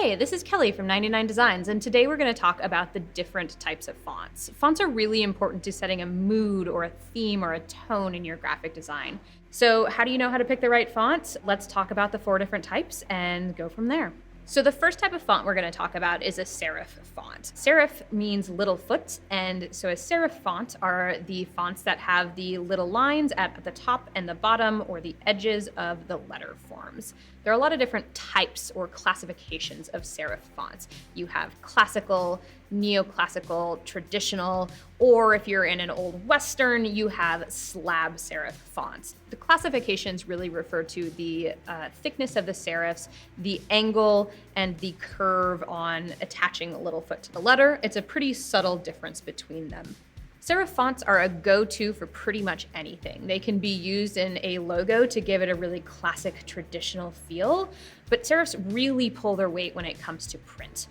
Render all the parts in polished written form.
Hey, this is Kelly from 99 Designs, and today we're going to talk about the different types of fonts. Fonts are really important to setting a mood or a theme or a tone in your graphic design. So how do you know how to pick the right font? Let's talk about the 4 different types and go from there. So the first type of font we're going to talk about is a serif font. Serif means little foot, and so a serif font are the fonts that have the little lines at the top and the bottom or the edges of the letter forms. There are a lot of different types or classifications of serif fonts. You have classical, neoclassical, traditional, or if you're in an old Western, you have slab serif fonts. The classifications really refer to the thickness of the serifs, the angle, and the curve on attaching a little foot to the letter. It's a pretty subtle difference between them. Serif fonts are a go-to for pretty much anything. They can be used in a logo to give it a really classic, traditional feel, but serifs really pull their weight when it comes to print.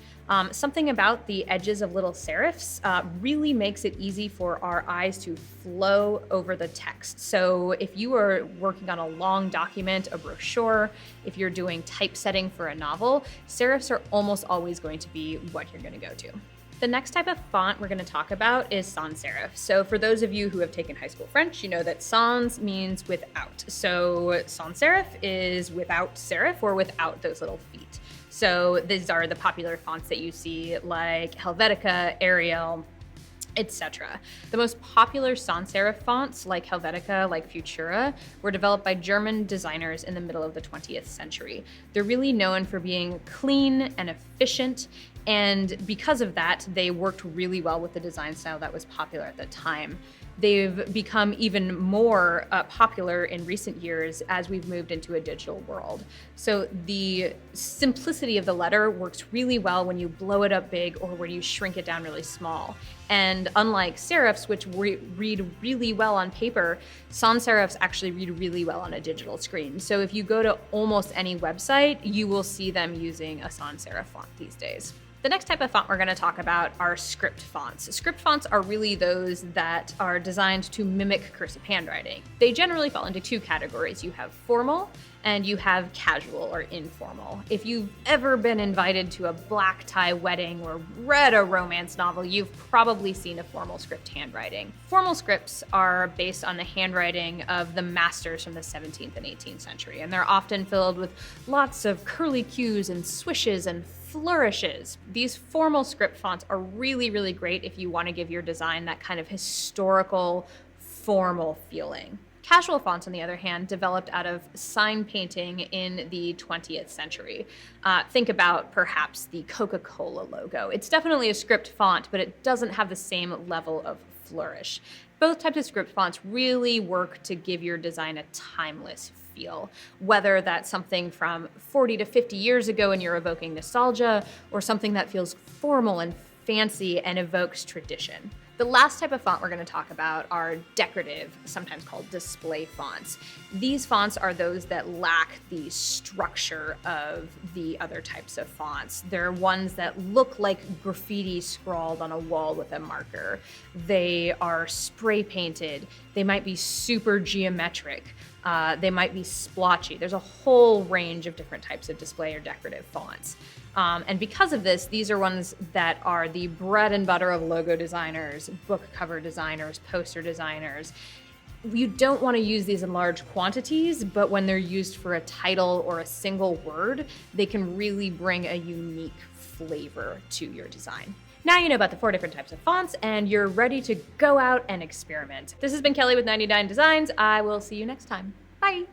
Something about the edges of little serifs really makes it easy for our eyes to flow over the text. So if you are working on a long document, a brochure, if you're doing typesetting for a novel, serifs are almost always going to be what you're going to go to. The next type of font we're going to talk about is sans serif. So for those of you who have taken high school French, you know that sans means without. So sans serif is without serif or without those little feet. So these are the popular fonts that you see like Helvetica, Arial, etc. The most popular sans serif fonts like Helvetica, like Futura, were developed by German designers in the middle of the 20th century. They're really known for being clean and efficient, and because of that, they worked really well with the design style that was popular at the time. They've become even more popular in recent years as we've moved into a digital world. So the simplicity of the letter works really well when you blow it up big or when you shrink it down really small. And unlike serifs, which read really well on paper, sans serifs actually read really well on a digital screen. So if you go to almost any website, you will see them using a sans serif font these days. The next type of font we're going to talk about are script fonts. Script fonts are really those that are designed to mimic cursive handwriting. They generally fall into 2 categories. You have formal and you have casual or informal. If you've ever been invited to a black tie wedding or read a romance novel, you've probably seen a formal script handwriting. Formal scripts are based on the handwriting of the masters from the 17th and 18th century, and they're often filled with lots of curlicues and swishes and flourishes. These formal script fonts are really, really great if you want to give your design that kind of historical, formal feeling. Casual fonts, on the other hand, developed out of sign painting in the 20th century. Think about perhaps the Coca-Cola logo. It's definitely a script font, but it doesn't have the same level of flourish. Both types of script fonts really work to give your design a timeless feel, whether that's something from 40 to 50 years ago and you're evoking nostalgia, or something that feels formal and fancy and evokes tradition. The last type of font we're going to talk about are decorative, sometimes called display fonts. These fonts are those that lack the structure of the other types of fonts. They're ones that look like graffiti scrawled on a wall with a marker. They are spray painted. They might be super geometric. They might be splotchy. There's a whole range of different types of display or decorative fonts. And because of this, these are ones that are the bread and butter of logo designers, book cover designers, poster designers. You don't want to use these in large quantities, but when they're used for a title or a single word, they can really bring a unique flavor to your design. Now you know about the 4 different types of fonts, and you're ready to go out and experiment. This has been Kelly with 99 Designs. I will see you next time. Bye.